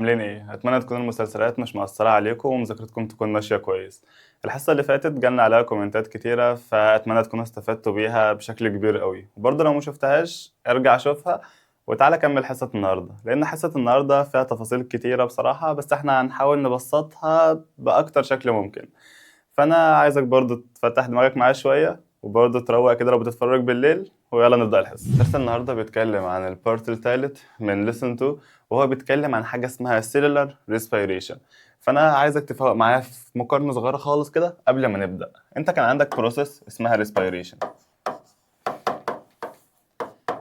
عاملين ايه؟ اتمنى تكون المسلسلات مش مؤثرة عليكم ومذاكرتكم تكون ماشية كويس. الحصة اللي فاتت جالنا عليها كومنتات كتيرة، فاتمنى تكونوا استفدتوا بيها بشكل كبير قوي. وبرضه لو ما شفتهاش ارجع شوفها وتعالى كمل حصة النهاردة، لان حصة النهاردة فيها تفاصيل كتيرة بصراحة، بس احنا هنحاول نبسطها بأكتر شكل ممكن. فانا عايزك برضه تفتح دماغك معايا شوية وبرضه تروق كده لو بتتفرج بالليل، ويلا نبدأ الحصة. درس النهاردة بيتكلم عن البارت الثالث من Listen to، وهو بيتكلم عن حاجة اسمها cellular respiration. فأنا عايزك تفوق معايا في مقارنة صغيرة خالص كده قبل ما نبدأ. أنت كان عندك بروسيس اسمها respiration،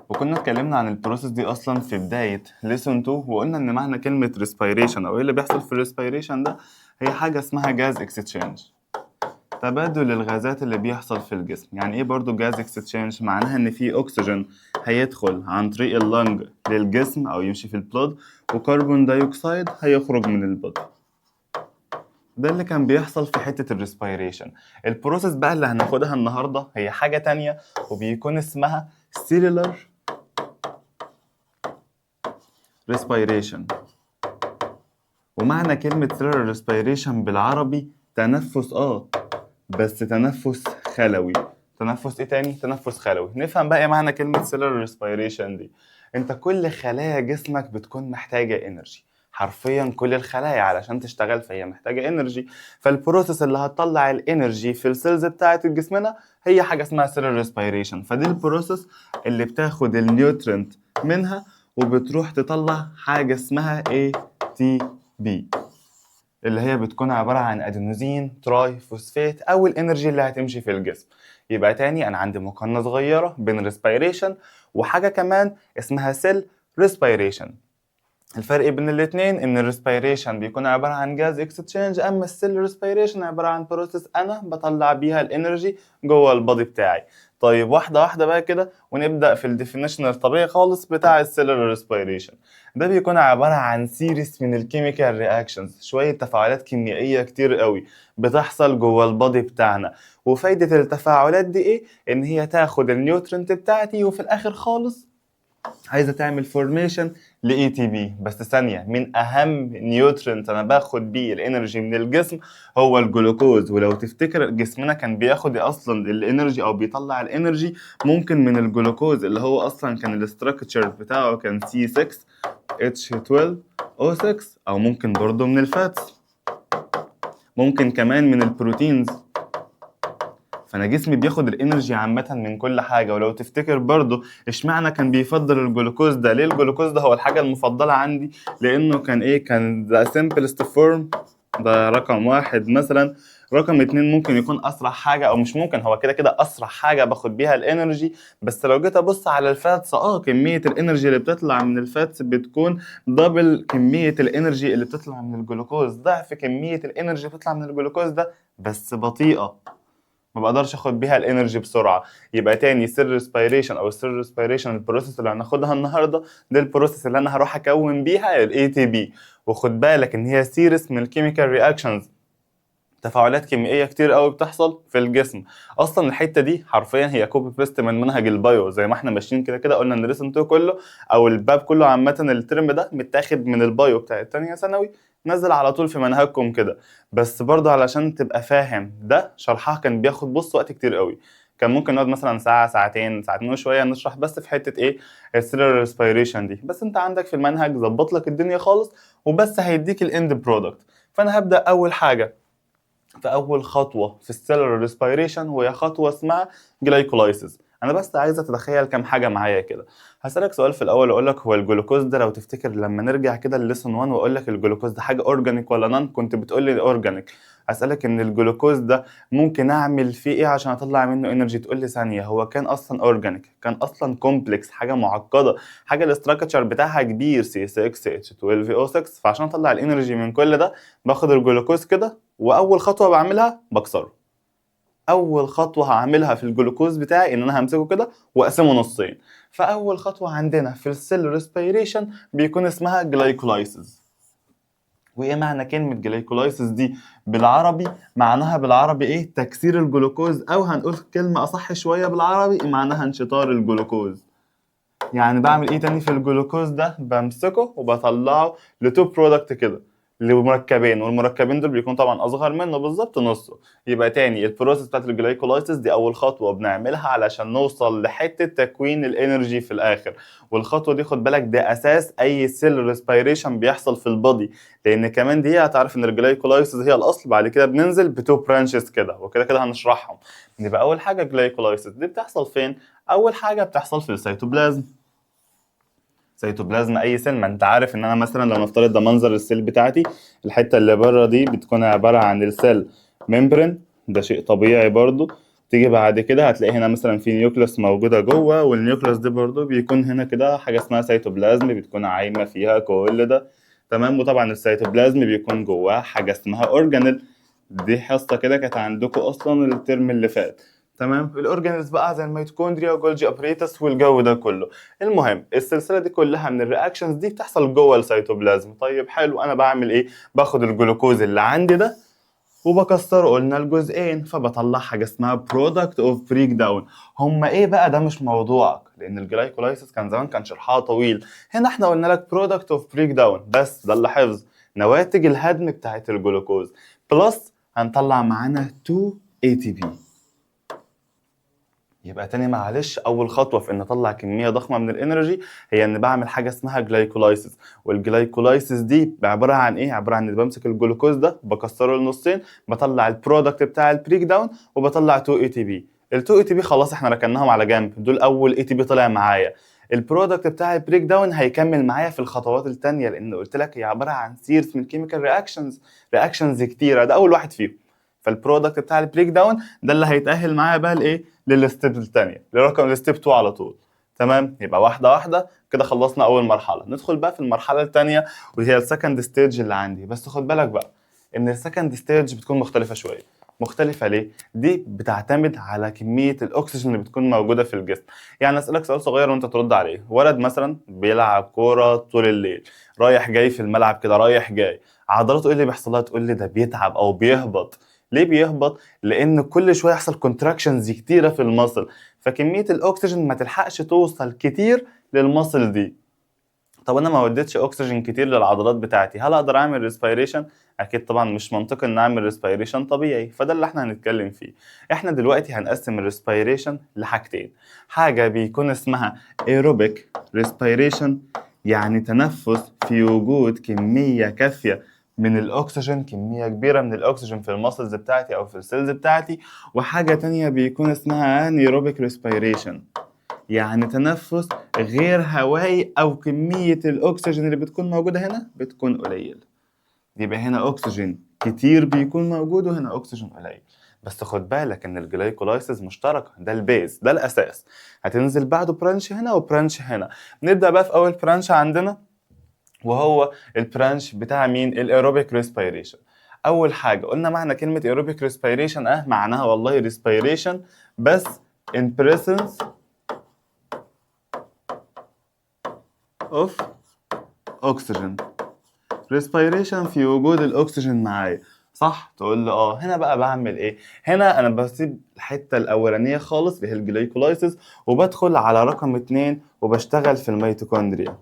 وكنا اتكلمنا عن البروسيس دي أصلا في بداية Listen to، وقلنا إن معنى كلمة respiration أو إيه اللي بيحصل في الريسبيريشن ده هي حاجة اسمها جاز اكستشينج، تبادل الغازات اللي بيحصل في الجسم. يعني ايه برضو جاز اكستشينج؟ معناها ان في اكسجين هيدخل عن طريق اللنج للجسم او يمشي في البلود، وكربون دايوكسيد هيخرج من البلود. ده اللي كان بيحصل في حتة الريسبيريشن. البروسيس بقى اللي هناخدها النهاردة هي حاجة تانية، وبيكون اسمها cellular respiration. ومعنى كلمة cellular respiration بالعربي تنفس بس تنفس خلوي. تنفس ايه تاني؟ تنفس خلوي. نفهم بقى معنى كلمة cellular respiration دي. انت كل خلايا جسمك بتكون محتاجة انرجي، حرفيا كل الخلايا علشان تشتغل فهي محتاجة انرجي. فالبروسيس اللي هتطلع الانرجي في السيلز بتاعت جسمنا هي حاجة اسمها cellular respiration. فدي البروسيس اللي بتاخد النيوترنت منها وبتروح تطلع حاجة اسمها ATP، اللي هي بتكون عبارة عن أدينوزين تراي فوسفات أو الإنرجي اللي هتمشي في الجسم. يبقى تاني أنا عندي مقارنة صغيرة بين ريسبيريشن وحاجة كمان اسمها سيل ريسبيريشن. الفرق بين الاتنين ان الريسبيريشن بيكون عبارة عن جاز اكستشينج، اما السيل ريسبيريشن عبارة عن بروسيس انا بطلع بيها الانرجي جوه البادي بتاعي. طيب واحدة واحدة بقى كده ونبدأ في الديفينيشن الطبيعي خالص بتاع السيلولار ريسبيريشن. ده بيكون عبارة عن سيريس من الكيميكال رياكشنز، شوية تفاعلات كيميائية كتير قوي بتحصل جوه البادي بتاعنا. وفايدة التفاعلات دي ايه؟ ان هي تاخد النيوترنت بتاعتي وفي الاخر خالص عايزه تعمل فورميشن ل ATP. بس ثانيه، من اهم نيوترينت انا باخد بيه الانرجي من الجسم هو الجلوكوز. ولو تفتكر جسمنا كان بياخد اصلا الانرجي او بيطلع الانرجي ممكن من الجلوكوز، اللي هو اصلا كان الاستراكشر بتاعه كان C6H12O6، او ممكن برضه من الفاتس، ممكن كمان من البروتينز. فانا جسمي بياخد الانرجي عامه من كل حاجه. ولو تفتكر برضو اشمعنى كان بيفضل الجلوكوز ده؟ ليه الجلوكوز ده هو الحاجه المفضله عندي؟ لانه كان ايه؟ كان the simplest form، ده رقم واحد مثلا. رقم اتنين ممكن يكون اسرع حاجه، او مش ممكن، هو كده كده اسرع حاجه باخد بيها الانرجي. بس لو جيت ابص على الفاتس، كميه الانرجي اللي بتطلع من الفاتس بتكون دبل كميه الانرجي اللي بتطلع من الجلوكوز، ضعف كميه الانرجي اللي بتطلع من الجلوكوز ده، بس بطيئه، ما بقدرش اخد بيها الانرجي بسرعه. يبقى تاني سيل ريسبيريشن او السيل ريسبيريشن البروسيس اللي هناخدها النهارده دي البروسيس اللي انا هروح اكون بيها الاي تي بي. وخد بالك ان هي سيريس من الكيميكال رياكشنز، تفاعلات كيميائيه كتير قوي بتحصل في الجسم. اصلا الحته دي حرفيا هي كوبي بيست من منهج البايو، زي ما احنا ماشيين كده كده. قلنا ان ليسن تو كله او الباب كله عامه الترم ده متاخد من البايو بتاع التانية ثانوي، نزل على طول في منهجكم كده. بس برضه علشان تبقى فاهم، ده شرحها كان بياخد وقت كتير قوي. كان ممكن نقعد مثلا ساعة ساعتين ساعتين وشوية نشرح بس في حتة ايه؟ السيلولار ريسبيريشن دي. بس انت عندك في المنهج ظبط لك الدنيا خالص، وبس هيديك الاند برودكت. فانا هبدأ اول حاجة في اول خطوه في السيلولار ريسبيريشن، وهي خطوه اسمها جلايكولايسيس. انا بس عايز اتخيل كام حاجه معايا كده. هسالك سؤال في الاول، اقول لك هو الجلوكوز ده، لو تفتكر لما نرجع كده لليسون 1 واقول لك الجلوكوز ده حاجه اورجانيك ولا نان، كنت بتقول لي اورجانيك. هسالك ان الجلوكوز ده ممكن اعمل فيه ايه عشان اطلع منه انرجي؟ تقول لي ثانيه، هو كان اصلا اورجانيك، كان اصلا كومبلكس، حاجه معقده، حاجه الاستراكشر بتاعها كبير C6H12O6. فعشان اطلع الانرجي من كل ده باخد الجلوكوز كده، واول خطوه بعملها بكسره. اول خطوه هعملها في الجلوكوز بتاعي ان انا همسكه كده واقسمه نصين. فاول خطوه عندنا في السيل ريسبيريشن بيكون اسمها جلايكولايسيس. وايه معنى كلمه جلايكولايسيس دي بالعربي؟ معناها بالعربي ايه؟ تكسير الجلوكوز، او هنقول كلمه اصح شويه بالعربي معناها انشطار الجلوكوز. يعني بعمل ايه تاني في الجلوكوز ده؟ بمسكه وبطلعه لتو برودكت كده، لمركبين، والمركبين دول بيكونوا طبعا اصغر منه بالظبط نصه. يبقى تاني البروسيس بتاعت الجلايكولايسيس دي اول خطوه بنعملها علشان نوصل لحته تكوين الانرجي في الاخر. والخطوه دي خد بالك ده اساس اي سيل ريسبيريشن بيحصل في البودي، لان كمان دي هتعرف ان الجلايكولايسيس هي الاصل. بعد كده بننزل بتو برانشز كده، وكده كده هنشرحهم. يبقى اول حاجه الجلايكولايسيس دي بتحصل فين؟ اول حاجه بتحصل في السيتوبلازم. سيتوبلازم اي سيل، ما انت عارف ان انا مثلا لو نفترض ده منظر السيل بتاعتي، الحته اللي بره دي بتكون عباره عن السيل ممبرين، ده شيء طبيعي برضو. تيجي بعد كده هتلاقي هنا مثلا في نيوكليوس موجوده جوه، والنيوكليوس دي برضو بيكون هنا كده حاجه اسمها سيتوبلازم بتكون عايمه فيها كل ده. تمام. وطبعا السيتوبلازم بيكون جواه حاجه اسمها اورجانيل، دي حصه كده كانت عندكم اصلا الترم اللي فات. تمام. الاورجانيلز بقى زي الميتوكوندريا وجولجي ابريتس والجو ده كله. المهم السلسله دي كلها من الرياكشنز دي بتحصل جوه السيتوبلازم. طيب حلو، انا بعمل ايه؟ باخد الجلوكوز اللي عندي ده وبكسره قلنا الجزئين، فبطلع حاجه اسمها برودكت اوف بريك داون. هما ايه بقى؟ ده مش موضوعك، لان الجلايكولايسيس كان زمان كان شرحها طويل. هنا احنا قلنا لك برودكت اوف بريك داون بس، ده اللي حفظ. نواتج الهدم بتاعت الجلوكوز بلس هنطلع معانا 2 ATP. يبقى تاني معلش، اول خطوه في ان اطلع كميه ضخمه من الانرجي هي ان بعمل حاجه اسمها جلايكولايسيس. والجلايكولايسيس دي عباره عن ايه؟ عباره عن ان بمسك الجلوكوز ده بكسره لنصين، بطلع البرودكت بتاع البريك داون وبطلع 2 اي تي بي. ال 2 اي تي بي خلاص احنا ركناهم على جنب، دول اول اي تي بي طلع معايا. البرودكت بتاع البريك داون هيكمل معايا في الخطوات الثانيه، لان قلت لك هي عباره عن سيرس من كيميكال رياكشنز كتيره، ده اول واحد فيهم. فالبرودكت بتاع البريك داون ده اللي هيتاهل معايا بقى لايه؟ للستيب الثانيه، لرقم الستيب 2 على طول. تمام. يبقى واحده واحده كده خلصنا اول مرحله، ندخل بقى في المرحله الثانيه وهي السكند ستيج اللي عندي. بس خد بالك بقى ان السكند ستيج بتكون مختلفه شويه. مختلفه ليه؟ دي بتعتمد على كميه الاكسجين اللي بتكون موجوده في الجسم. يعني اسالك سؤال صغير وانت ترد عليه. ولد مثلا بيلعب كوره طول الليل، رايح جاي في الملعب كده رايح جاي، عضلاته ايه اللي بيحصل لها؟ تقول لي ده بيتعب او بيهبط. ليه بيهبط؟ لان كل شويه يحصل كونتراكشنز كتيره في المصل، فكميه الاكسجين ما تلحقش توصل كتير للمصل دي. طب انا ما وديتش اكسجين كتير للعضلات بتاعتي، هل اقدر اعمل ريسبيريشن؟ اكيد طبعا مش منطقي ان اعمل ريسبيريشن طبيعي. فده اللي احنا هنتكلم فيه. احنا دلوقتي هنقسم الريسبيريشن لحاجتين. حاجه بيكون اسمها ايروبيك ريسبيريشن، يعني تنفس في وجود كميه كافيه من الاكسجين، كميه كبيره من الاكسجين في المسلز بتاعتي او في السيلز بتاعتي. وحاجه تانية بيكون اسمها انيروبيك ريسبيريشن، يعني تنفس غير هوائي او كمية الاكسجين اللي بتكون موجودة هنا بتكون قليل. يبقى هنا اكسجين كتير بيكون موجود وهنا اكسجين قليل. بس خد بالك ان الجلايكولايسيس مشتركة، ده البيز، ده الاساس. هتنزل بعده برانش هنا وبرانش هنا. نبدأ بقى في اول برانش عندنا، وهو البرانش بتاع مين؟ الايروبيك ريسبيريشن. اول حاجة قلنا معنى كلمة ايروبيك ريسبيريشن معناها والله ريسبيريشن بس in presence of oxygen. respiration في وجود الاكسجين معايا، صح؟ تقول لي اه. هنا بقى بعمل ايه؟ هنا انا بسيب الحته الاولانيه خالص اللي هي الجلايكولايسيس، وبدخل على رقم 2 وبشتغل في الميتوكوندريا.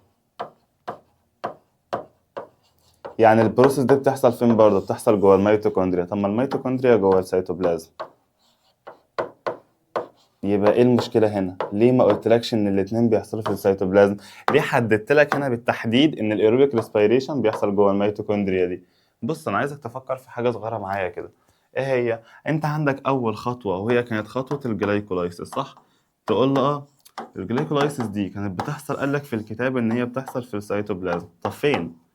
يعني البروسيس دي بتحصل فين برضه؟ بتحصل جوه الميتوكوندريا. طب ما الميتوكوندريا جوه السيتوبلازم، يبقى ايه المشكله هنا؟ ليه ما قلتلكش ان الاثنين بيحصلوا في السيتوبلازم؟ ليه حددت لك هنا بالتحديد ان الايروبيك ريسبيريشن بيحصل جوه الميتوكوندريا دي؟ بص انا عايزك تفكر في حاجه صغيره معايا كده. ايه هي؟ انت عندك اول خطوه وهي كانت خطوه الجلايكولايسيس، صح؟ تقول له اه. الجلايكولايسيس دي كانت بتحصل، قال لك في الكتاب ان هي بتحصل في السيتوبلازم. طب فين؟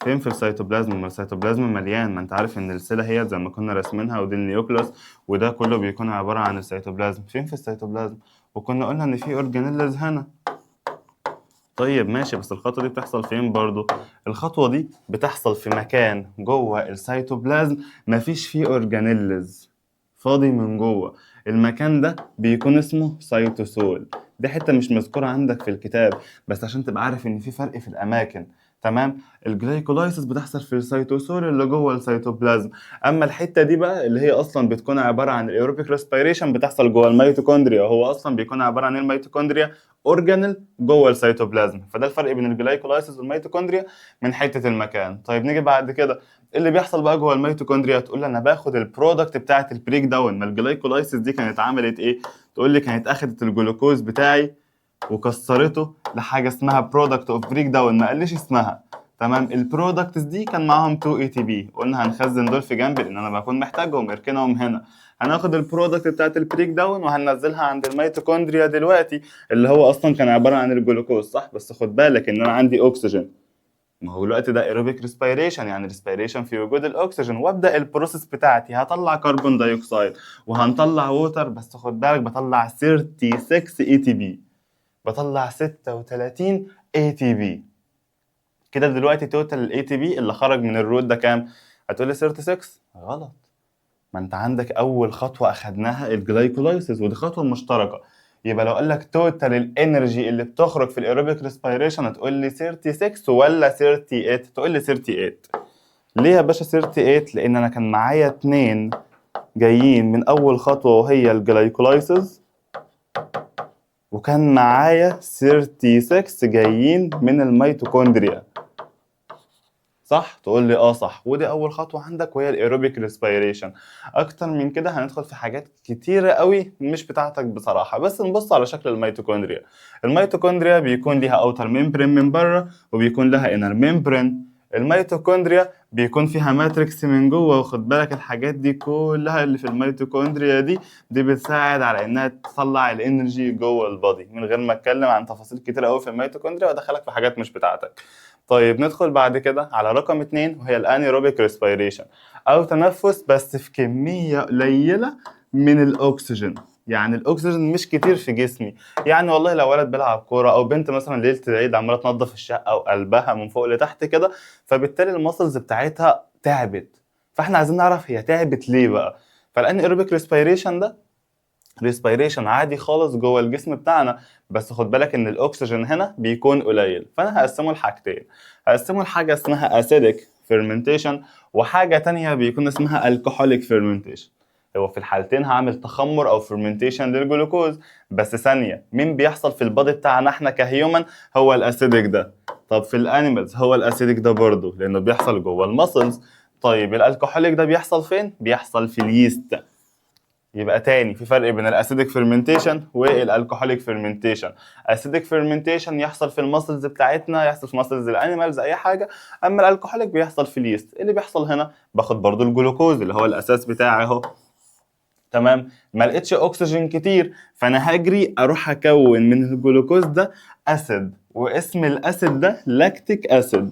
فين في السيتوبلازم؟ ما السيتوبلازم مليان، ما انت عارف ان السيلة هي زي ما كنا راسمينها ودي النيوكليوس، وده كله بيكون عبارة عن السيتوبلازم. فين في السيتوبلازم؟ وكنا قلنا ان في اورجانيلز هنا. طيب ماشي، بس الخطوة دي بتحصل فين برضو؟ الخطوة دي بتحصل في مكان جوه السيتوبلازم مفيش فيه اورجانيلز، فاضي من جوه. المكان ده بيكون اسمه سيتوسول. دي حتة مش مذكورة عندك في الكتاب، بس عشان تبقى عارف ان في فرق في الاماكن. تمام. الجلايكولايسيس بتحصل في السيتوسول اللي جوه السيتوبلازم. اما الحته دي بقى اللي هي اصلا بتكون عباره عن الايروبيك ريسبيريشن بتحصل جوه الميتوكوندريا. هو اصلا بيكون عباره عن الميتوكوندريا اورجانيل جوه السيتوبلازم. فده الفرق بين الجلايكولايسيس والميتوكوندريا من حته المكان. طيب نيجي بعد كده إيه اللي بيحصل بقى جوه الميتوكوندريا؟ تقول لي انا باخد البرودكت بتاعه البريك داون. ما الجلايكولايسيس دي كانت عملت ايه؟ تقول لي كانت اخدت الجلوكوز بتاعي وكسرته لحاجه اسمها برودكت اوف بريك داون، ما قاليش اسمها. تمام. البرودكتس دي كان معاهم 2 اي تي بي، قلنا هنخزن دول في جنب لان انا بكون محتاجهم، اركنهم هنا. هناخد البرودكت بتاعت البريك داون وهننزلها عند الميتوكوندريا دلوقتي اللي هو اصلا كان عباره عن الجلوكوز، صح؟ بس خد بالك ان انا عندي اكسجين. ما هو الوقت ده ايروبيك ريسبيريشن، يعني ريسبيريشن في وجود الاكسجين، وابدا البروسيس بتاعتي هطلع كربون دايوكسيد وهنطلع ووتر. بس خد بالك بطلع 36 اي تي بي، بطلع 36 اي تي بي. كده دلوقتي توتال الاي تي بي اللي خرج من الروت ده كام؟ هتقولي 36. غلط. ما انت عندك اول خطوه اخدناها الجلايكولايسيس ودي خطوه مشتركه. يبقى لو قال لك توتال الانرجي اللي بتخرج في الايروبيك ريسبيريشن هتقول لي 36 ولا 38؟ تقول لي 38. ليه يا باشا 38؟ لان انا كان معايا اتنين جايين من اول خطوه وهي الجلايكولايسيس، وكان معايا 36 جايين من الميتوكوندريا. صح؟ تقول لي اه صح. ودي اول خطوه عندك وهي الايروبيك ريسبيريشن. اكتر من كده هندخل في حاجات كتيره قوي مش بتاعتك بصراحه. بس نبص على شكل الميتوكوندريا. الميتوكوندريا بيكون ليها اوتر ميمبرين من بره وبيكون لها انر ميمبرين. الميتوكوندريا بيكون فيها ماتريكس من جوه، وخد بالك الحاجات دي كلها اللي في الميتوكوندريا دي بتساعد على انها تطلع الانرجي جوه البادي، من غير ما اتكلم عن تفاصيل كتير قوي في الميتوكوندريا وادخلك في حاجات مش بتاعتك. طيب ندخل بعد كده على رقم 2 وهي الانيروبيك ريسبيريشن، او تنفس بس في كمية قليلة من الاكسجين. يعني الاكسجين مش كتير في جسمي. يعني والله لو ولد بيلعب كوره او بنت مثلا ليله العيد عماله تنظف الشقه وقلبها من فوق لتحت كده، فبالتالي المسلز بتاعتها تعبت. فاحنا عايزين نعرف هي تعبت ليه بقى. فالانيروبيك ريسبيريشن ده ريسبيريشن عادي خالص جوه الجسم بتاعنا، بس خد بالك ان الاكسجين هنا بيكون قليل. فانا هقسمه لحاجتين. هقسمه لحاجه اسمها اسيدك فيرمنتيشن وحاجه تانية بيكون اسمها الكحوليك فيرمنتيشن. هو في الحالتين هعمل تخمر او فيرمنتيشن للجلوكوز. بس ثانيه، مين بيحصل في البادي بتاعنا احنا كهيومن؟ هو الاسيدك ده. طب في الانيمالز هو الاسيدك ده برضه لانه بيحصل جوه المسلز. طيب الالكحوليك ده بيحصل فين؟ بيحصل في اليست. يبقى تاني في فرق بين الاسيدك فيرمنتيشن والالكحوليك فيرمنتيشن. اسيدك فيرمنتيشن يحصل في المسلز بتاعتنا، يحصل في مسلز الانيمالز اي حاجه. اما الالكحوليك بيحصل في اليست. اللي بيحصل هنا باخد برضو الجلوكوز اللي هو الاساس بتاعي اهو. تمام. ما لقيتش اكسجين كتير فانا هجري اروح اكون من الجلوكوز ده اسيد، واسم الاسيد ده لاكتيك اسيد.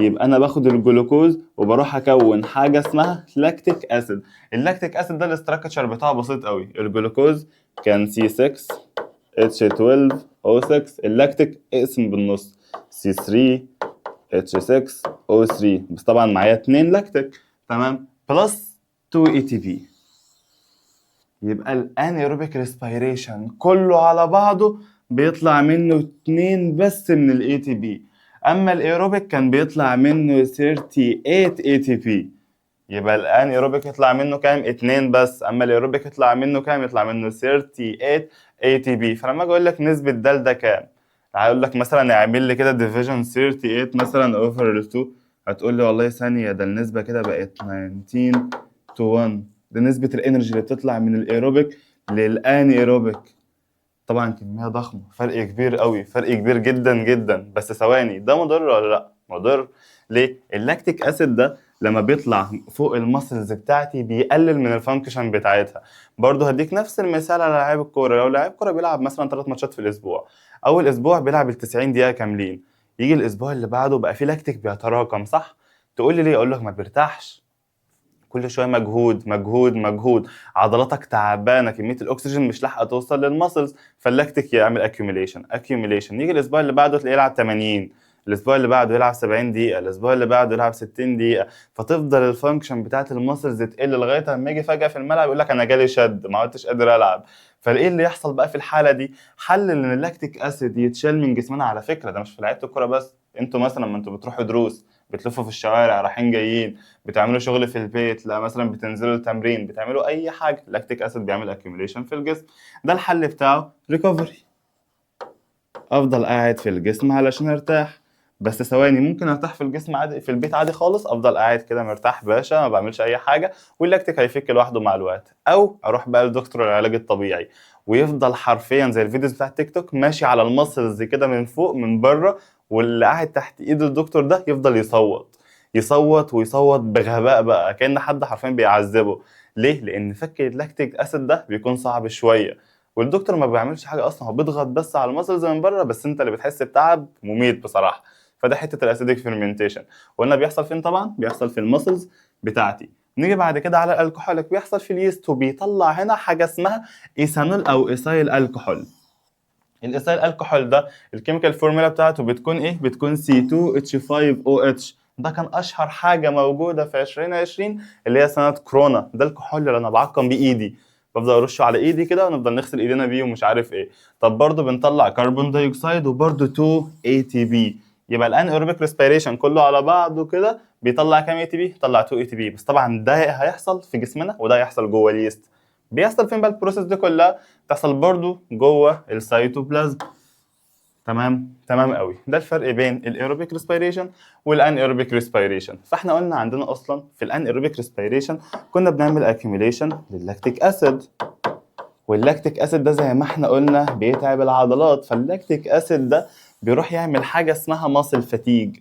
يبقى انا باخد الجلوكوز وبروح اكون حاجه اسمها لاكتيك اسيد. اللاكتيك اسيد ده الاستراكشر بتاعه بسيط قوي. الجلوكوز كان C6H12O6، اللاكتيك اقسم بالنص C3H6O3. بس طبعا معايا 2 لاكتيك. تمام. بلس 2 اي تي بي. يبقى الانيروبيك ريسبيريشن كله على بعضه بيطلع منه 2 بس من الاي تي بي. اما الايروبيك كان بيطلع منه 38 اي تي بي. يبقى الانيروبيك يطلع منه كام؟ 2 بس. اما الايروبيك يطلع منه كام؟ يطلع منه 38 اي تي بي. فلما اجي اقول لك نسبة ده كام، هقول لك مثلا اعمل لي كده ديفيجن 38 مثلا اوفر 2، هتقول لي والله ثانية ده النسبة كده بقت 19 to 1. دي نسبة الانرجي اللي بتطلع من الايروبيك للانيروبيك. طبعا كمية ضخمة، فرق كبير قوي، فرق كبير جدا جدا. بس ثواني، ده مضر ولا لا؟ مضر. ليه؟ اللاكتيك اسيد ده لما بيطلع فوق المسلز بتاعتي بيقلل من الفانكشن بتاعتها. برضه هديك نفس المثال على لاعب الكوره. لو لاعب كوره بيلعب مثلا 3 ماتشات في الاسبوع، اول اسبوع بيلعب ال 90 دقيقه كاملين، يجي الاسبوع اللي بعده بقى فيه لاكتيك بيتراكم، صح؟ تقول لي ليه؟ اقول لك ما بيرتاحش، كل شويه مجهود مجهود مجهود، عضلاتك تعبانه، كميه الاكسجين مش لاحقه توصل للمسلز، فاللاكتيك يعمل اكيوميليشن. يجي الاسبوع اللي بعده تلاقيه يلعب 80، الاسبوع اللي بعده يلعب 70 دقيقه، الاسبوع اللي بعده يلعب 60 دقيقه. فتفضل الفانكشن بتاعت المسلز تقل لغايه لما يجي فجاه في الملعب يقول لك انا جالي شد ما عدتش قادر العب. فايه اللي يحصل بقى في الحاله دي؟ حل ان اللاكتيك اسيد يتشال من جسمنا. على فكره ده مش في لعيبه الكوره بس، انتوا مثلا ما انتوا بتروحوا دروس، بتلفوا في الشوارع رايحين جايين، بتعملوا شغل في البيت، لا مثلا بتنزلوا التمرين، بتعملوا اي حاجه، اللاكتيك اسيد بيعمل اكيوميليشن في الجسم. ده الحل بتاعه ريكفري. افضل قاعد في الجسم علشان ارتاح. بس ثواني، ممكن ارتاح في الجسم عادي في البيت عادي خالص، افضل قاعد كده مرتاح باشا ما بعملش اي حاجه، واللاكتيك هيفك لوحده مع الوقت. او اروح بقى لدكتور العلاج الطبيعي ويفضل حرفيا زي الفيديوز بتاع تيك توك ماشي على المسلز كده من فوق من بره، واللي قاعد تحت ايد الدكتور ده يفضل يصوت يصوت ويصوت بغباء بقى كأن حد حرفيا بيعذبه. ليه؟ لان فك اللاكتيك اسيد ده بيكون صعب شويه، والدكتور ما بيعملش حاجه اصلا، هو بيضغط بس على المسلز من بره، بس انت اللي بتحس بتعب مميت بصراحه. فده حته الاسيديك فيرمنتيشن. وقلنا بيحصل فين؟ طبعا بيحصل في المسلز بتاعتي. نيجي بعد كده على الكحوليك، بيحصل في اليست وبيطلع هنا حاجه اسمها ايثانول او ايثايل الكحول. الايثايل الكحول ده الكيميكال فورمولا بتاعته بتكون ايه؟ بتكون C2H5OH. ده كان اشهر حاجه موجوده في 2020 اللي هي سنه كورونا. ده الكحول اللي انا بعقم بيه ايدي، بفضل ارشه على ايدي كده ونفضل نغسل ايدينا بيه ومش عارف ايه. طب برضه بنطلع كربون دايوكسيد وبرضه 2 ATP. يبقى الان ايروبيك ريسبيريشن كله على بعضه كده بيطلع كام ATP؟ طلع 2 ATP بس. طبعا ده هيحصل في جسمنا وده هيحصل جوه اليست. بيحصل فين بقى البروسيس دي كلها؟ تحصل برضو جوه السيتوبلازم. تمام قوي. ده الفرق بين الايروبيك ريسبيريشن والان ايروبيك ريسبيريشن. فاحنا قلنا عندنا اصلا في الان ايروبيك ريسبيريشن كنا بنعمل اكيوميليشن لللاكتيك اسيد، واللاكتيك اسيد ده زي ما احنا قلنا بيتعب العضلات، فاللاكتيك اسيد ده بيروح يعمل حاجه اسمها ماسل فاتيج.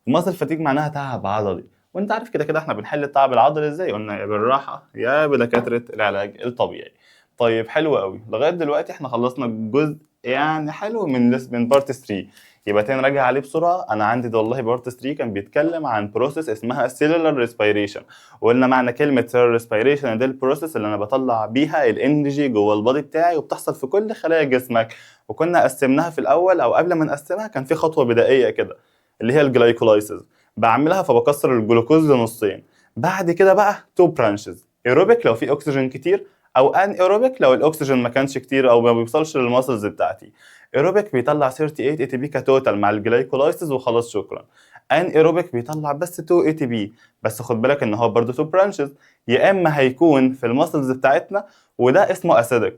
ماسل فاتيج معناها تعب عضلي، وانت عارف كده كده احنا بنحل التعب العضلي ازاي؟ قلنا يا بالراحه يا بدكاتره العلاج الطبيعي. طيب حلو قوي، لغايه دلوقتي احنا خلصنا جزء يعني حلو من بارت 3. يبقى تاني نراجع عليه بسرعه. انا عندي ده والله بارت 3 كان بيتكلم عن بروسيس اسمها سيلولار ريسبيريشن، وقلنا معنى كلمه سيلولار ريسبيريشن ده البروسيس اللي انا بطلع بيها الانرجي جوه البادي بتاعي وبتحصل في كل خلايا جسمك. وكنا قسمناها في الاول، او قبل ما نقسمها كان في خطوه بدائيه كده اللي هي الجلايكولايسيس، بعملها فبكسر الجلوكوز لنصين. بعد كده بقى تو برانشز، ايروبيك لو في اكسجين كتير، او ان ايروبيك لو الاكسجين ما كانش كتير او ما بيوصلش للماسلز بتاعتي. ايروبيك بيطلع 38 اي تي بي كتوتال مع الجلايكولايسيس وخلاص شكرا. ان ايروبيك بيطلع بس 2 اي تي بي، بس خد بالك ان هو برضه تو برانشز، يا اما هيكون في الماسلز بتاعتنا وده اسمه اسيدك،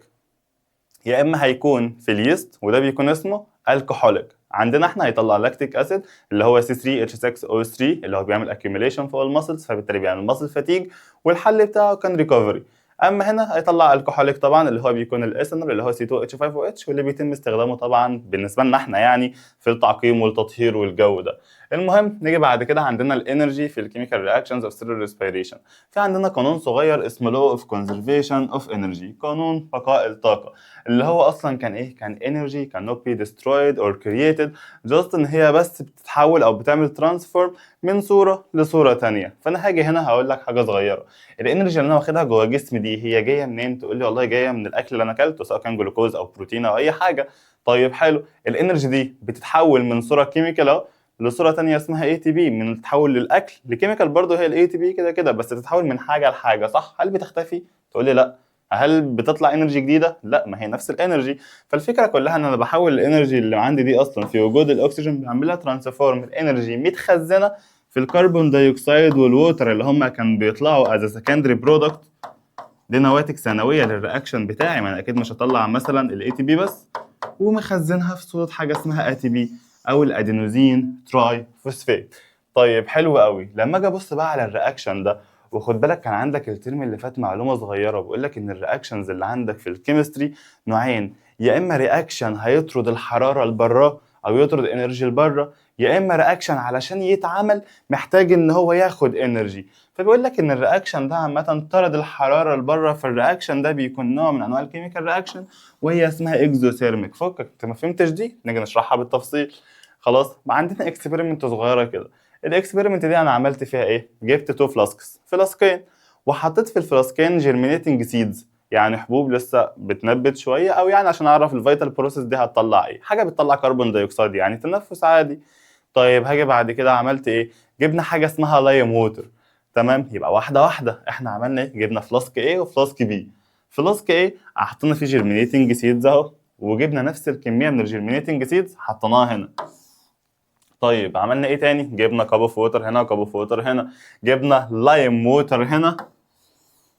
يا اما هيكون في اليست وده بيكون اسمه الكحوليك. عندنا احنا هيطلع لاكتيك اسيد اللي هو C3H6O3 اللي هو بيعمل accumulation فوق المسلز فبالتالي بيعمل ماسل فاتيج، والحل بتاعه كان ريكفري. اما هنا هيطلع الكحوليك طبعا اللي هو بيكون الايثانول اللي هو C2H5OH، واللي بيتم استخدامه طبعا بالنسبه لنا احنا يعني في التعقيم والتطهير والجو ده. المهم نيجي بعد كده عندنا الانرجي في الكيميكال رياكشنز اوف سيلولار ريسبيريشن. في عندنا قانون صغير اسمه لو اوف كونزرفيشن اوف انرجي، قانون بقاء الطاقه، اللي هو اصلا كان ايه؟ كان energy cannot be destroyed or created، just ان هي بس بتتحول او بتعمل ترانسفورم من صوره لصوره تانية. فانا هاجي هنا هقول لك حاجه صغيره، الانرجي اللي انا واخدها جوه جسمي دي هي جايه منين؟ تقول لي والله جايه من الاكل اللي انا اكلته سواء كان جلوكوز او بروتين او اي حاجه. طيب حلو، الانرجي دي بتتحول من صوره كيميكال اهو لصوره تانية اسمها اي تي بي، من التحول للاكل لكيميكال برضه هي الاي تي بي كده كده، بس تتحول من حاجه لحاجه صح؟ هل بتختفي؟ تقول لي لا. هل بتطلع انرجي جديده؟ لا، ما هي نفس الانرجي. فالفكره كلها ان انا بحول الانرجي اللي عندي دي اصلا في وجود الاكسجين، بعملها ترانسفورم الانرجي متخزنه في الكربون دايوكسيد والووتر اللي هم كانوا بيطلعوا از سكندري برودكت. دي نواتج ثانويه للرياكشن بتاعي، ما انا اكيد مش هطلع مثلا الاي تي بي بس، ومخزنها في صوره حاجه اسمها اي تي بي او الادينوزين تراي فوسفات. طيب حلو قوي. لما اجي ابص بقى على الرياكشن ده، وخد بالك كان عندك الترم اللي فات معلومه صغيره بقول لك ان الرياكشنز اللي عندك في الكيمستري نوعين، يا اما رياكشن هيطرد الحراره لبره او يطرد انرجي لبره، يا اما رياكشن علشان يتعمل محتاج ان هو ياخد انرجي. فبيقول لك ان الرياكشن ده عامه طرد الحراره لبره، فالرياكشن ده بيكون نوع من انواع الكيميكال رياكشن وهي اسمها اكزوثيرميك. فكك انت ما فهمتش دي، نيجي نشرحها بالتفصيل. خلاص، ما عندنا اكسبيرمنت صغيره كده. الاكسبيرمنت دي انا عملت فيها ايه؟ جبت تو فلاسكس، فلاسكين، وحطيت في الفلاسكين جيرمينيتنج سيدز، يعني حبوب لسه بتنبت شويه، او يعني عشان اعرف الفيتال بروسيس دي هتطلع ايه، حاجه بتطلع كربون دايوكسيد يعني تنفس عادي. طيب هاجي بعد كده عملت ايه؟ جبنا حاجه اسمها لايم ووتر. تمام، يبقى واحده واحده احنا عملنا ايه؟ جبنا فلاسك A وفلاسك B. فلاسك ايه؟ حطينا فيه جيرمينيتنج سيدز اهو، وجبنا نفس الكميه من الجيرمينيتنج سيدز حطيناها هنا. طيب عملنا ايه تاني؟ جبنا كاب اوف ووتر هنا وكاب اوف ووتر هنا، جبنا لايم ووتر هنا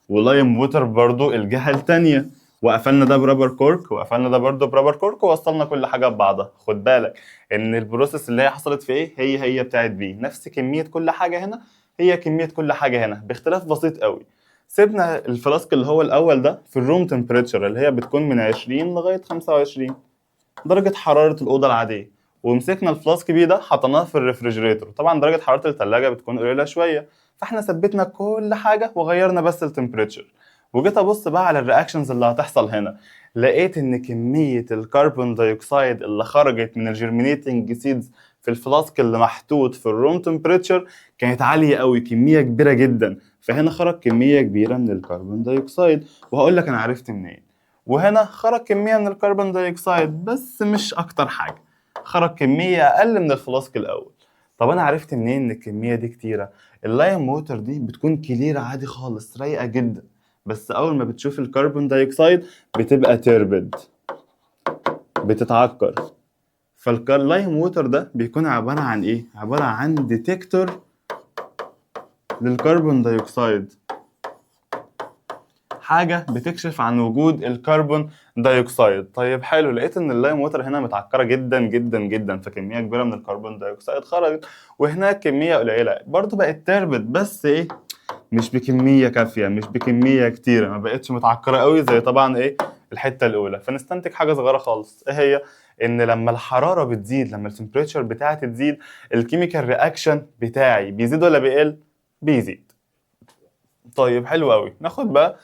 ولايم ووتر برضو الجهه التانيه، وقفلنا ده برابر كورك وقفلنا ده برضو برابر كورك، ووصلنا كل حاجه ببعضها. خد بالك ان البروسيس اللي هي حصلت في ايه هي بتاعت بي، نفس كميه كل حاجه هنا هي كميه كل حاجه هنا، باختلاف بسيط قوي. سيبنا الفلاسك اللي هو الاول ده في الروم تمبريتشر اللي هي بتكون من 20 لغايه 25 درجه حراره الاوضه العاديه، ومسكنا الفلاسك بي ده حطيناه في الريفريجريتور. طبعا درجه حراره الثلاجه بتكون قليله شويه، فاحنا ثبتنا كل حاجه وغيرنا بس التمبريتشر. وجيت ابص بقى على الرياكشنز اللي هتحصل هنا، لقيت ان كميه الكربون دايوكسيد اللي خرجت من الجيرمينيتنج سيدز في الفلاسك اللي محطوط في الروم تمبريتشر كانت عاليه قوي، كميه كبيره جدا. فهنا خرج كميه كبيره من الكربون دايوكسيد، وهقول لك انا عرفت منين. وهنا خرج كميه من الكربون دايوكسيد بس مش اكتر حاجه، خرج كميه اقل من الفلاسك الاول. طب انا عرفت منين ان الكميه دي كتيره؟ اللايم ووتر دي بتكون كليره عادي خالص رايقه جدا، بس اول ما بتشوف الكربون دايوكسيد بتبقى تربد، بتتعكر. فاللايم ووتر ده بيكون عباره عن ايه؟ عباره عن ديتكتور للكربون دايوكسيد، حاجه بتكشف عن وجود الكربون دايوكسيد. طيب حلو، لقيت ان اللايم ووتر هنا متعكره جدا جدا جدا، فكميه كبيره من الكربون دايوكسيد خرجت، وهناك كميه قليله برضو بقت تربد، بس ايه؟ مش بكميه كافيه، مش بكميه كتيره، ما بقتش متعكره قوي زي طبعا ايه الحته الاولى. فنستنتج حاجه صغيره خالص، ايه هي؟ ان لما الحراره بتزيد، لما التمبريتشر بتاعتي تزيد، الكيميكال رياكشن بتاعي بيزيد ولا بيقل؟ بيزيد. طيب حلو قوي، ناخد بقى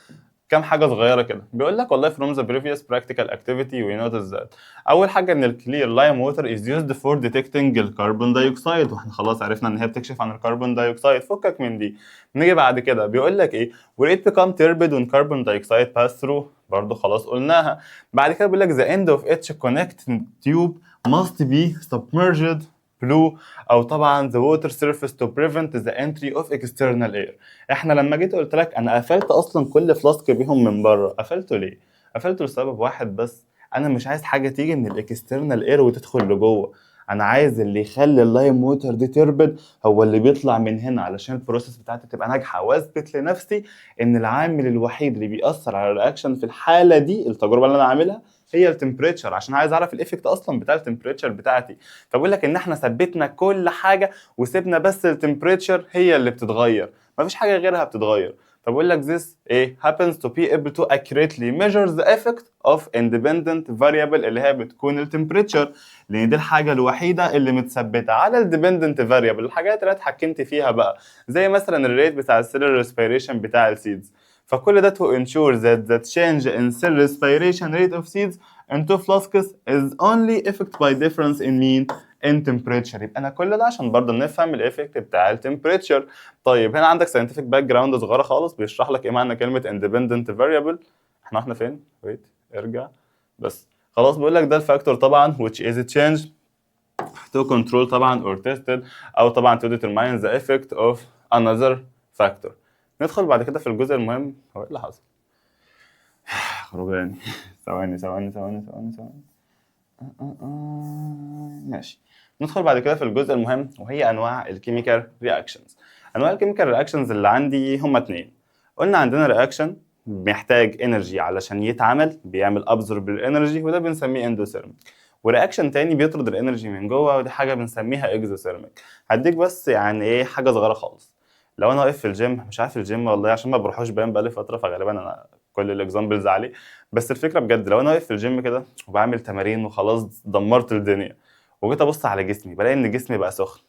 كام حاجه صغيره كده. بيقول لك والله from the previous practical activity we noticed that اول حاجه ان الكلير لايم ووتر is used for detecting الكربون دايوكسيد، واحنا خلاص عرفنا ان هي بتكشف عن الكربون دايوكسيد، فكك من دي. نيجي بعد كده بيقول لك ايه؟ will it become turbid when carbon dioxide pass through، برضو خلاص قلناها. بعد كده بيقول لك the end of each connecting tube must be submerged blue، او طبعا the water surface to prevent the entry of external air. احنا لما جيت قلت لك انا قفلت اصلا كل فلاسك بيهم من بره، قفلته ليه؟ قفلته لسبب واحد بس، انا مش عايز حاجه تيجي من الاكسترنال اير وتدخل لجوه، انا عايز اللي يخلي اللايم ووتر دي تربد هو اللي بيطلع من هنا، علشان البروسيس بتاعتي تبقى ناجحه، واثبت لنفسي ان العامل الوحيد اللي بيأثر على الرياكشن في الحاله دي، التجربه اللي انا عاملها، هي التمبريتشر، عشان عايز اعرف الايفكت اصلا بتاع التمبريتشر بتاعتي. فبقول لك ان احنا ثبتنا كل حاجه وسيبنا بس التمبريتشر هي اللي بتتغير، مفيش حاجه غيرها بتتغير. فبقول لك this ايه happens to be able to accurately measure the effect of independent variable اللي هي بتكون التمبريتشر، لان دي الحاجه الوحيده اللي متثبته على الديبندنت فاريبل. الحاجات اللي اتحكمت فيها بقى زي مثلا الريت بتاع السيلر ريسبيريشن بتاع السيدز، فكل ده to ensure that the change in cell respiration rate of seeds into flasks is only affected by difference in mean in temperature. يبقى انا كل ده عشان برضه نفهم الايفكت بتاع التمبريتشر. طيب هنا عندك scientific background صغيره خالص بيشرح لك ايه معنى كلمه independent variable. احنا فين؟ ويت ارجع بس. خلاص بيقول لك ده الفاكتور طبعا which is changed to control طبعا or tested، او طبعا to determine the effect of another factor. ندخل بعد كده في الجزء المهم. هو ايه اللي حصل؟ خرجاني. ثواني. ماشي. ندخل بعد كده في الجزء المهم، وهي انواع الكيميكال رياكشنز. انواع الكيميكال رياكشنز اللي عندي هما 2. قلنا عندنا رياكشن محتاج انرجي علشان يتعمل، بيعمل ابزورب الانرجي، وده بنسميه اندوثيرميك. ورياكشن تاني بيطرد الانرجي من جوه، ودي حاجه بنسميها اكزوثيرميك. هديك بس يعني ايه حاجه صغيره خالص. لو انا واقف في الجيم، مش عارف الجيم والله عشان ما بروحوش باين بقالي فتره، فغالبا انا كل الاكزامبلز عليه، بس الفكره بجد لو انا واقف في الجيم كده وبعمل تمارين وخلاص دمرت الدنيا، وجيت ابص على جسمي بلاقي ان جسمي بقى سخن،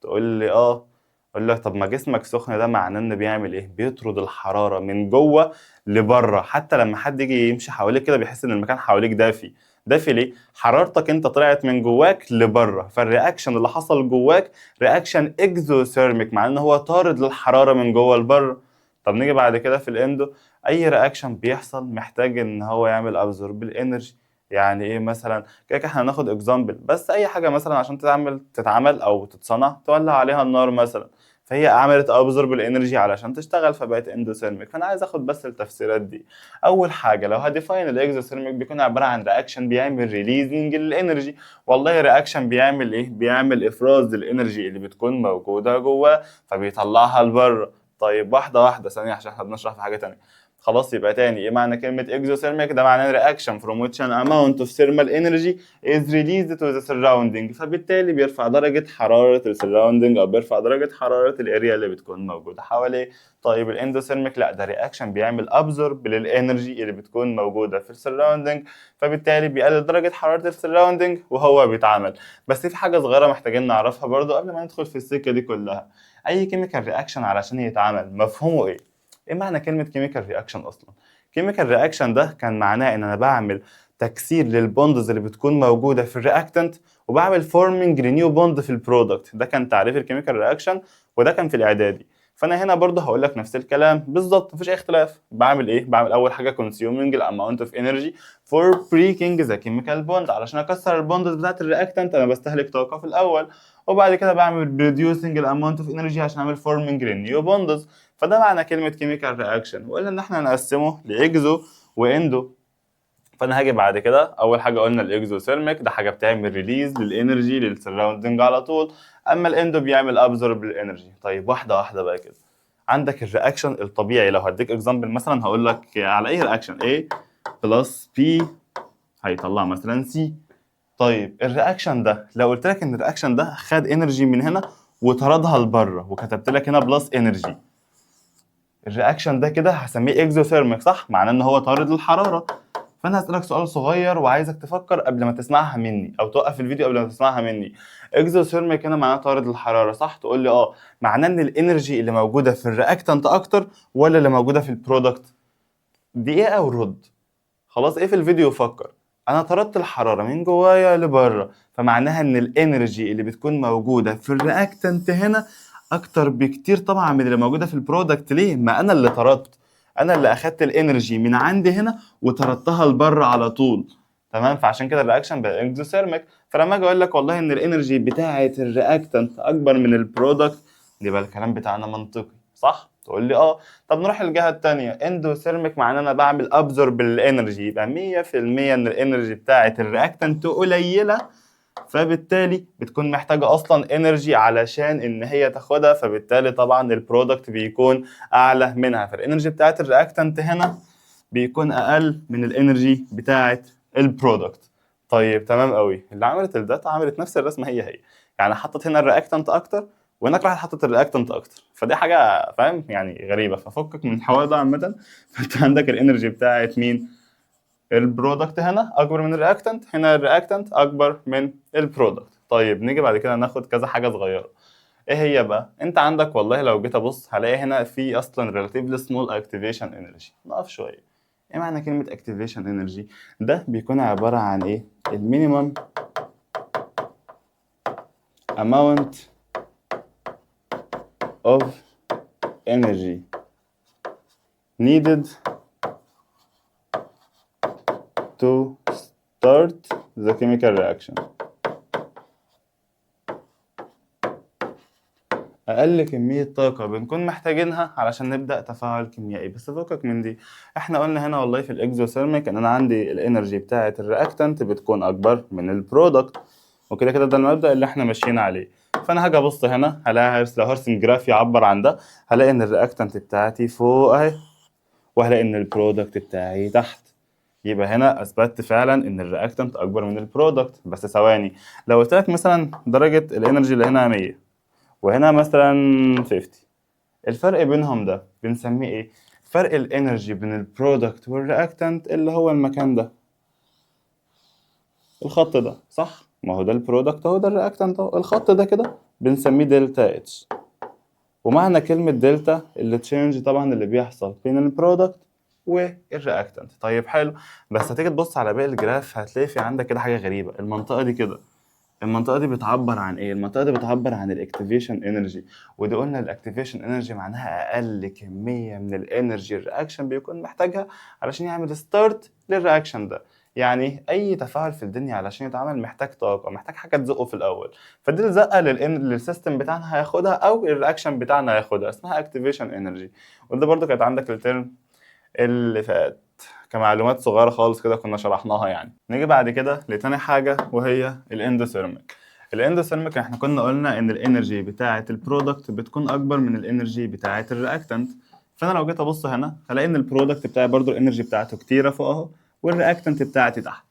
تقول لي اه، اقول لك طب ما جسمك سخن ده معناه انه بيعمل ايه؟ بيطرد الحراره من جوه لبره. حتى لما حد يجي يمشي حواليك كده بيحس ان المكان حواليك دافي. دافي ليه؟ حرارتك انت طلعت من جواك لبره، فالرياكشن اللي حصل جواك رياكشن اكزوثيرميك، مع ان هو طارد للحراره من جوه لبره. طب نيجي بعد كده في الاندو، اي رياكشن بيحصل محتاج ان هو يعمل ابزورب الانرجي. يعني ايه مثلا؟ كده احنا هناخد اكزامبل، بس اي حاجه مثلا عشان تتعمل او تتصنع تولع عليها النار مثلا، فهي عملت ابزورب الانرجي علشان تشتغل فبقت اندوثيرميك. فانا عايز اخد بس التفسيرات دي. اول حاجه لو هديفاين الاكزوثيرميك بيكون عباره عن رياكشن بيعمل ريليزنج للانرجي. والله رياكشن بيعمل ايه؟ بيعمل افراز للانرجي اللي بتكون موجوده جواه فبيطلعها لبره. طيب واحده واحده ثانيه عشان احنا بنشرح في حاجه ثانيه. خلاص يبقى تاني ايه معنى كلمه اكزوثيرميك؟ ده معناه رياكشن from which an amount of thermal energy is released to the surrounding. فبالتالي بيرفع درجة حرارة السراوندنج أو بيرفع درجة حرارة الاريا اللي بتكون موجودة حواليه. طيب الاندوثيرميك لا، ده رياكشن بيعمل ابزورب للانرجي اللي بتكون موجودة في السراوندنج فبالتالي بيقلل درجة حرارة السراوندنج وهو بيتعمل. بس في حاجة صغيرة محتاجين نعرفها برضو قبل ما ندخل في السكة دي كلها. أي كيميكال رياكشن علشان يتعمل مفهومه إيه؟ إيه معنى كلمة كيميكال رياكشن أصلا؟ كيميكال رياكشن ده كان معناه إن أنا بعمل تكسير للبوندز اللي بتكون موجوده في الرياكتنت وبعمل فورمنج لنيو بوند في البرودكت. ده كان تعريف الكيميكال رياكشن وده كان في الاعدادي. فانا هنا برضه هقول لك نفس الكلام بالظبط مفيش اي اختلاف. بعمل ايه؟ بعمل اول حاجه consuming الاماونت اوف انرجي فور بريكنج ذا كيميكال بوند. علشان اكسر البوندز بتاعت الرياكتنت انا بستهلك طاقه في الاول وبعد كده بعمل بروديوسنج الاماونت اوف انرجي عشان اعمل فورمنج للنيو بوندز. فده معنى كلمه كيميكال رياكشن. وقلنا ان احنا نقسمه لاكزو واندو. فانا هاجي بعد كده اول حاجه قلنا الاكزوثيرميك ده حاجه بتعمل ريليز للانرجي للسراوندنج على طول. اما الاندو بيعمل ابزورب للانرجي. طيب واحده واحده بقى كده. عندك الرياكشن الطبيعي لو هديك اكزامبل مثلا هقول لك على اي رياكشن A بلس B هيطلع مثلا C. طيب الرياكشن ده لو قلت لك ان الرياكشن ده خد انرجي من هنا وطردها لبره وكتبت لك هنا بلس انرجي، الرياكشن ده كده هسميه اكزوثيرميك صح؟ معناه ان هو طارد الحراره. فانا هسألك سؤال صغير وعايزك تفكر قبل ما تسمعها مني او توقف الفيديو قبل ما تسمعها مني. اكزوثيرميك هنا معناه طارد الحراره صح؟ تقول لي اه. معناه ان الانرجي اللي موجوده في الرياكتنت اكتر ولا اللي موجوده في البرودكت؟ دقيقه ورد. خلاص ايه في الفيديو فكر. انا طردت الحراره من جوايا لبره فمعناها ان الانرجي اللي بتكون موجوده في الرياكتنت هنا اكتر بكتير طبعا من اللي موجوده في البرودكت. ليه؟ ما انا اللي طردت، انا اللي اخدت الانرجي من عندي هنا وطردتها لبره على طول. تمام؟ فعشان كده الرياكشن بقى اكزوثيرميك. فلما اجي اقول لك والله ان الانرجي بتاعه الرياكتنت اكبر من البرودكت يبقى الكلام بتاعنا منطقي صح؟ تقول لي اه. طب نروح للجهه الثانيه اندوثيرميك معناه انا بعمل ابزورب الانرجي. يبقى 100% ان الانرجي بتاعه الرياكتنت قليله فبالتالي بتكون محتاجه اصلا انرجي علشان ان هي تاخدها فبالتالي طبعا البرودكت بيكون اعلى منها. فالانرجي بتاعه الرياكتنت هنا بيكون اقل من الانرجي بتاعه البرودكت. طيب تمام قوي. اللي عملت الداتا عملت نفس الرسمه هي يعني حطت هنا الرياكتنت اكتر وهناك راحت حطت الرياكتنت اكتر. فدي حاجه فاهم يعني غريبه. ففكك من الحوار ده عامه. فانت عندك الانرجي بتاعت مين؟ البرودكت هنا اكبر من الرياكتنت، هنا الرياكتنت اكبر من البرودكت. طيب نيجي بعد كده ناخد كذا حاجه صغيره. ايه هي بقى؟ انت عندك والله لو جيت ابص هلاقي هنا في اصلا relatively small activation energy. نقف شويه. ايه معنى كلمه activation energy؟ ده بيكون عباره عن ايه؟ المينيمم amount of energy needed to start the chemical reaction. اقل كميه طاقه بنكون محتاجينها علشان نبدا تفاعل كيميائي. بس فوقك من دي، احنا قلنا هنا والله في الاكزوثيرميك ان انا عندي الانرجي بتاعه الرياكتنت بتكون اكبر من البرودكت وكده كده ده المبدا اللي احنا ماشيين عليه. فانا هاجي ابص هنا هلاقي لو هرسم جراف يعبر عن ده هلاقي ان الرياكتنت بتاعتي فوق اهي وهلاقي ان البرودكت بتاعي تحت. يبقى هنا اثبتت فعلا ان الرياكتنت اكبر من البرودكت. بس ثواني، لو قلت لك مثلا درجه الانرجي اللي هنا 100 وهنا مثلا 50، الفرق بينهم ده بنسميه ايه؟ فرق الانرجي بين البرودكت والرياكتنت اللي هو المكان ده، الخط ده صح؟ ما هو ده البرودكت اهو، ده الرياكتنت اهو، الخط ده كده بنسميه دلتا اتش. ومعنى كلمة دلتا اللي تشينج طبعا اللي بيحصل بين البرودكت والرياكتنت. طيب حلو. بس هتيجي تبص على باقي الجراف هتلاقي في عندك كده حاجة غريبة. المنطقة دي كده، المنطقة دي بتعبر عن ايه؟ المنطقة دي بتعبر عن الاكتيفيشن انرجي. ودي قلنا الاكتيفيشن انرجي معناها اقل كمية من الانرجي الرياكشن بيكون محتاجها علشان يعمل ستارت للرياكشن ده. يعني اي تفاعل في الدنيا علشان يتعمل محتاج طاقه، محتاج حاجه تزقه في الاول، فدي الزقه للسيستم بتاعنا هياخدها او الرياكشن بتاعنا هياخدها، اسمها اكتيفيشن انرجي. وده برضو كانت عندك الترم اللي فات كمعلومات صغيره خالص كده كنا شرحناها يعني. نيجي بعد كده لتاني حاجه وهي الاندوثيرميك. الاندوثيرميك احنا كنا قلنا ان الانرجي بتاعه البرودكت بتكون اكبر من الانرجي بتاعه الرياكتنت. فانا لو جيت ابص هنا هلاقي ان البرودكت بتاعي برضو الانرجي بتاعته كتيره فوق اهو، والرياكتنت بتاعتي تحت.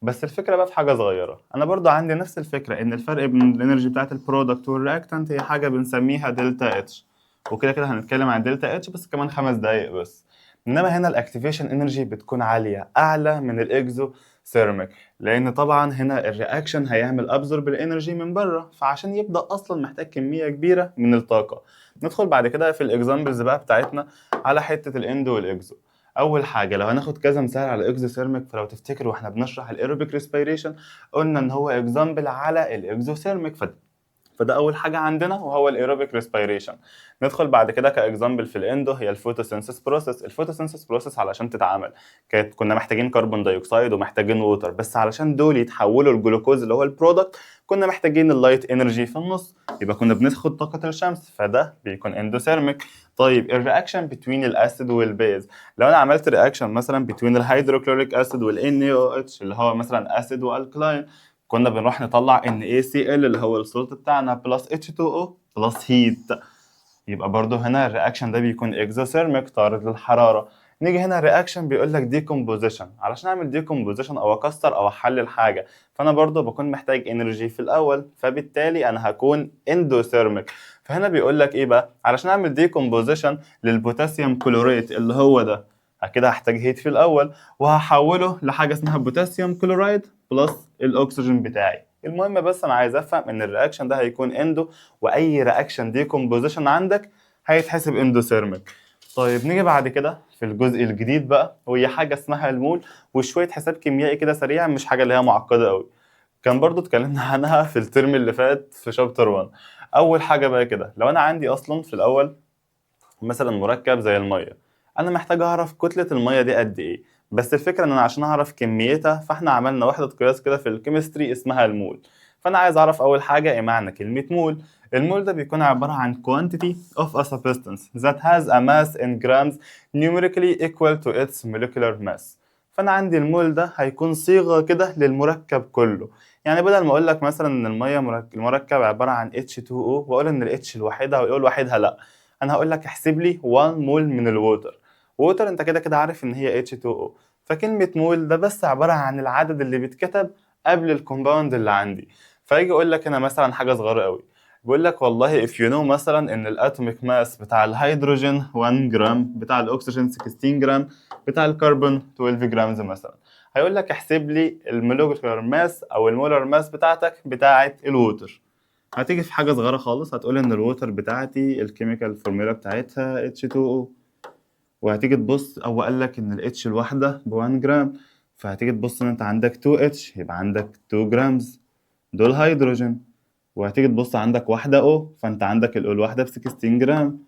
بس الفكره بقى في حاجه صغيره، انا برضو عندي نفس الفكره ان الفرق بين الانرجي بتاعه البرودكت والرياكتنت هي حاجه بنسميها دلتا اتش. وكده كده هنتكلم عن دلتا اتش بس كمان 5 دقايق بس. انما هنا الاكتيفيشن انرجي بتكون عاليه اعلى من الاكزو ثيرميك، لان طبعا هنا الرياكشن هيعمل ابزورب الانرجي من بره، فعشان يبدا اصلا محتاج كميه كبيره من الطاقه. ندخل بعد كده في الاكزامبلز بقى بتاعتنا على حته الاندو والاكزو. اول حاجه لو هناخد كذا مثال على الاكزوثيرميك، فلو تفتكروا واحنا بنشرح الايروبيك ريسبيريشن قلنا ان هو اكزامبل على الاكزوثيرميك، فده اول حاجه عندنا وهو الايروبيك ريسبيريشن. ندخل بعد كده كاكزامبل في الاندو هي الفوتوسينثيس بروسيس. الفوتوسينثيس بروسيس علشان تتعمل كنا محتاجين كربون دايوكسيد ومحتاجين ووتر، بس علشان دول يتحولوا الجلوكوز اللي هو البرودكت كنا محتاجين اللايت انرجي في النص، يبقى كنا بناخد طاقه الشمس، فده بيكون اندوثيرميك. طيب الرياكشن بين الاسيد والبيز، لو انا عملت رياكشن مثلا بين الهيدروكلوريك اسيد والNaOH اللي هو مثلا اسيد والكلاين، كنا بنروح نطلع NaCl اللي هو السولت بتاعنا بلس H2O بلس هيت، يبقى برضو هنا الرياكشن ده بيكون اكزوثيرميك طارد للحراره. نيجي هنا الرياكشن بيقول لك ديكومبوزيشن، علشان اعمل ديكومبوزيشن او اكسر او احلل حاجه فانا برضو بكون محتاج انرجي في الاول، فبالتالي انا هكون اندوثيرميك. فهنا بيقول لك ايه بقى، علشان اعمل ديكومبوزيشن للبوتاسيوم كلوريت اللي هو ده كده هحتاج هيت في الاول، وهحوله لحاجه اسمها بوتاسيوم كلورايد بلس الاكسجين بتاعي. المهم بس انا عايز افهم ان الرياكشن ده هيكون اندو، واي رياكشن ديكومبوزيشن عندك هيتحسب اندوثيرميك. طيب نيجي بعد كده في الجزء الجديد بقى وهي حاجه اسمها المول، وشويه حساب كيميائي كده سريع، مش حاجه اللي هي معقده قوي، كان برضو اتكلمنا عنها في الترم اللي فات في شابتر 1. اول حاجه بقى كده لو انا عندي اصلا في الاول مثلا مركب زي الميه، انا محتاج اعرف كتله الميه دي قد ايه، بس الفكره ان انا عشان اعرف كميتها فاحنا عملنا وحده قياس كده في الكيمستري اسمها المول. فانا عايز اعرف اول حاجه ايه معنى كلمه مول. المول ده بيكون عباره عن quantity of a substance that has a mass in grams numerically equal to its molecular mass. فانا عندي المول ده هيكون صيغه كده للمركب كله. يعني بدل ما اقول لك مثلا ان الميه المركب عباره عن H2O واقول ان الاتش لوحدها والاو لوحدها، لا، انا هقول لك احسب لي 1 مول من الووتر. ووتر انت كده كده عارف ان هي H2O، فكلمة مول ده بس عبارة عن العدد اللي بيتكتب قبل الكومباوند اللي عندي. فيجي يقول لك هنا مثلا حاجة صغيرة قوي، بيقول لك والله if you know مثلا ان الاتوميك ماس بتاع الهيدروجين 1 جرام، بتاع الاكسجين 16 جرام، بتاع الكربون 12 جرامز مثلا، هيقول لك احسب لي المولكيولر ماس او المولر ماس بتاعتك بتاعت الووتر. هتيجي في حاجة صغيرة خالص هتقول ان الووتر بتاعتي الكيميكال فورمولا بتاعتها H2O، وهتيجي تبص او قال لك ان الاتش الواحدة ب1 جرام، فهتيجي تبص ان انت عندك 2H يبقى عندك 2 جرامز دول هيدروجين، وهتيجي تبص عندك واحدة O فانت عندك الأو الواحدة ب16 جرام،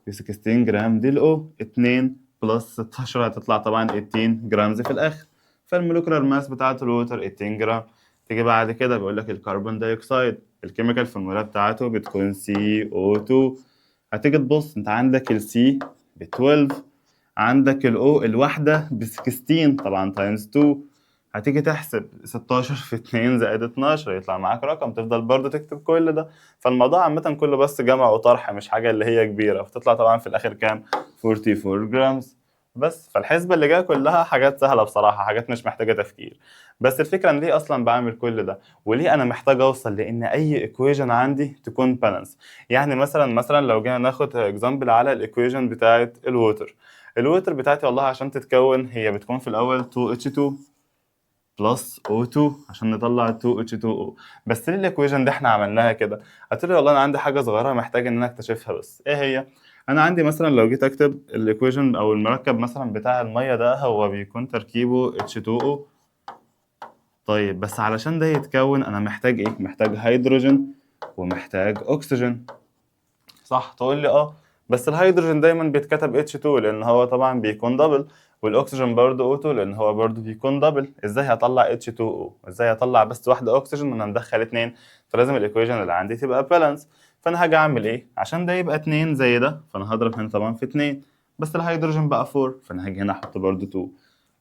ب 16 جرام دي الأو 2 بلس 16 هتطلع طبعا 18 جرامز في الآخر، فالمولكولار ماس بتاعت الووتر 18 جرام. تيجي بعد كده بيقول لك الكربون دايوكسيد الكيميكال فورمولا بتاعته بتكون CO2، هتيجي تبص انت عندك السي ب 12، عندك الاو الواحدة ب 16 طبعا تايمز 2، هتيجي تحسب 16 في 2 زائد 12 يطلع معاك رقم، تفضل برضه تكتب كل ده. فالموضوع عامة كله بس جمع وطرح، مش حاجة اللي هي كبيرة، فتطلع طبعا في الآخر كام 44 جرامز بس. فالحسبة اللي جاية كلها حاجات سهلة بصراحة، حاجات مش محتاجة تفكير. بس الفكرة ان ليه اصلا بعمل كل ده، وليه انا محتاج اوصل لان اي ايكويجن عندي تكون بالانس. يعني مثلا لو جينا ناخد اكزامبل على الايكويجن بتاعت الووتر، الووتر بتاعتي والله عشان تتكون هي بتكون في الاول 2H2 بلس O2 عشان نطلع 2H2O. بس ليه الايكويشن دي احنا عملناها كده؟ هتقولي والله انا عندي حاجه صغيره محتاج ان انا اكتشفها، بس ايه هي؟ انا عندي مثلا لو جيت اكتب الايكويشن او المركب مثلا بتاع الميه ده هو بيكون تركيبه H2O. طيب بس علشان ده يتكون انا محتاج ايه؟ محتاج هيدروجين ومحتاج اكسجين، صح؟ تقول لي اه، بس الهيدروجين دايما بيتكتب H2 لان هو طبعا بيكون دبل، والاكسجين برضه اوتو لان هو برضه بيكون دبل. ازاي هطلع H2O؟ ازاي هطلع بس واحده اكسجين وانا مدخل اتنين؟ فلازم الايكويشن اللي عندي تبقى بالانس. فانا هاجي اعمل ايه عشان ده يبقى 2 زي ده؟ فانا هضرب هنا طبعا في 2، بس الهيدروجين بقى 4 فانا هاجي هنا احط برضه 2.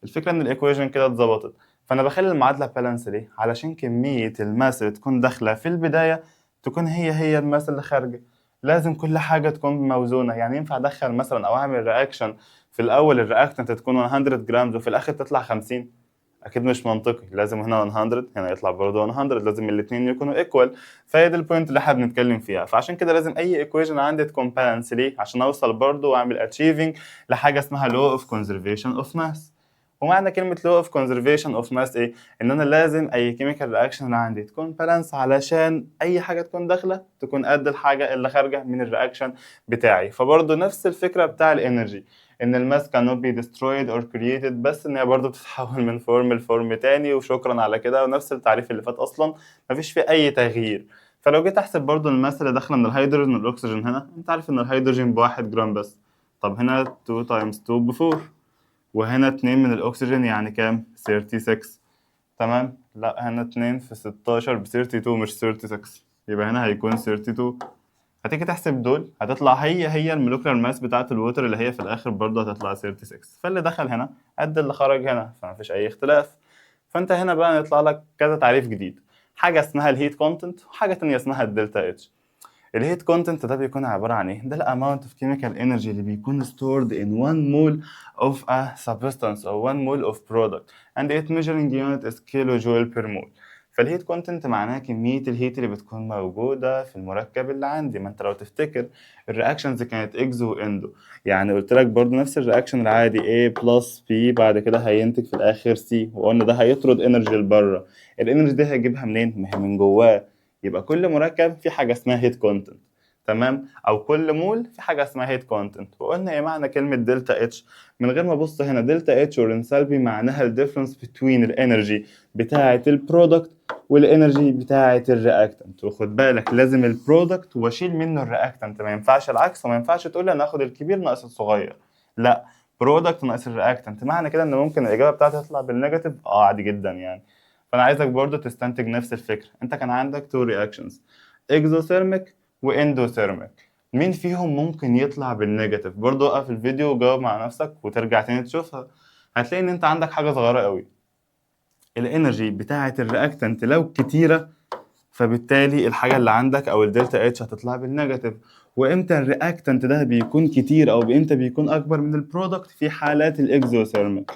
الفكره ان الايكويشن كده اتظبطت. فانا بخلي المعادله بالانس ليه؟ علشان كميه الماس اللي تكون داخله في البدايه تكون هي الماس اللي خارجه. لازم كل حاجه تكون موزونه. يعني ينفع ادخل مثلا او اعمل رياكشن في الاول الرياكتنت تكون 100 جرام وفي الاخر تطلع 50؟ اكيد مش منطقي. لازم هنا 100 هنا يطلع برضه 100. لازم الاثنين يكونوا ايكوال. فهي دي البوينت اللي احنا بنتكلم فيها. فعشان كده لازم اي ايكويشن عندي تكون بالانس ليه؟ عشان اوصل برضه واعمل اتشيفنج لحاجه اسمها لو اوف كونزرفيشن اوف ماس. ومعنى كلمة law of conservation of mass ايه؟ ان انا لازم اي chemical reaction اللي عندي تكون بالانس علشان اي حاجة تكون داخلة تكون قد الحاجة اللي خارجة من الرياكشن بتاعي. فبرضه نفس الفكرة بتاع الانرجي، ان الماس cannot be destroyed or created، بس ان هي برضه بتتحول من فورم لفورم تاني وشكرا على كده، ونفس التعريف اللي فات اصلا مفيش فيه اي تغيير. فلو جيت احسب برضه الماس اللي داخلة من الهيدروجين والاكسجين، هنا انت عارف ان الهيدروجين بواحد جرام بس. طب هنا 2 times 2 ب 4، وهنا 2 من الأكسجين يعني كام؟ 36. تمام؟ لا هنا 2 في 16 ب 32 مش 36، يبقى هنا هيكون 32. هتيجي تحسب دول هتطلع هي المولكيولار ماس بتاعة الووتر اللي هي في الآخر برضه هتطلع 36. فاللي دخل هنا قد اللي خرج هنا، فمفيش أي اختلاف. فأنت هنا بقى يطلع لك كذا تعريف جديد، حاجة اسمها الهيت كونتنت وحاجة تانية اسمها الدلتا اتش. الهيت كونتنت ده بيكون عبارة عن ايه؟ ده الاماونت اوف chemical energy اللي بيكون stored in 1 mole of a substance or 1 mole of product and its measuring unit is kilojoule per mole. فالهيت كونتنت معناها كمية الهيت اللي بتكون موجودة في المركب اللي عندي. ما انت لو تفتكر الرياكشنز كانت اكزو واندو، يعني قلت لك برضو نفس الرياكشن العادي A plus B بعد كده هينتج في الاخر C، وقلنا ده هيطرد انرجي لبره. الانرجي دي هيجيبها منين؟ ما هي من جواه. يبقى كل مركب في حاجة اسمها هيت كونتنت، تمام؟ او كل مول في حاجة اسمها هيت كونتنت. وقلنا ايه معنى كلمة دلتا اتش؟ من غير ما ابص هنا، دلتا اتش والانثالبي معناها الديفرنس بين الانرجي بتاعة البرودكت والانرجي بتاعة الرياكتنت. وخد بالك لازم البرودكت واشيل منه الرياكتنت، ما ينفعش العكس. وما ينفعش تقول لي انا اخد الكبير ناقص الصغير، لا، برودكت ناقص الرياكتنت. معنى كده ان ممكن الاجابة بتاعتي تطلع بالنيجاتيف، عادي جدا يعني. فانا عايزك برضو تستنتج نفس الفكره. انت كان عندك تو رياكشنز، اكزوثيرميك واندوثيرميك، مين فيهم ممكن يطلع بالنيجاتيف؟ برضو وقف الفيديو وجاوب مع نفسك وترجع تاني تشوفها. هتلاقي ان انت عندك حاجه صغيره قوي، الانرجي بتاعه الرياكتنت لو كتيره فبالتالي الحاجه اللي عندك او الدلتا اتش هتطلع بالنيجاتيف. وامتى الرياكتنت ده بيكون كتير او امتى بيكون اكبر من البرودكت؟ في حالات الاكزوثيرميك.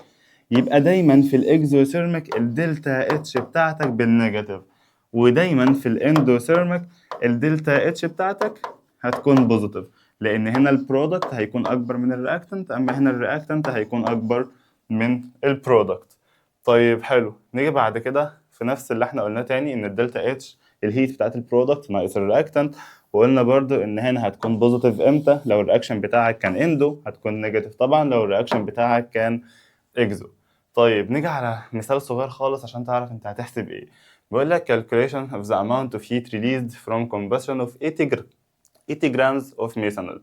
يبقى دايما في الاكزوثيرميك الدلتا اتش بتاعتك بالنيجاتيف، ودايما في الاندوثيرميك الدلتا اتش بتاعتك هتكون بوزيتيف، لان هنا البرودكت هيكون اكبر من الرياكتنت، اما هنا الرياكتنت هيكون اكبر من البرودكت. طيب حلو، نيجي بعد كده في نفس اللي احنا قلناه تاني، ان الدلتا اتش الهيت بتاعت البرودكت ناقص الرياكتنت. وقلنا برضو ان هنا هتكون بوزيتيف امتى؟ لو الرياكشن بتاعك كان اندو، هتكون نيجاتيف طبعا لو الرياكشن بتاعك كان اكزو. طيب نيجي على مثال صغير خالص عشان تعرف انت هتحسب ايه. بيقول لك calculation of the amount of heat released from combustion of 80 grams of methanol.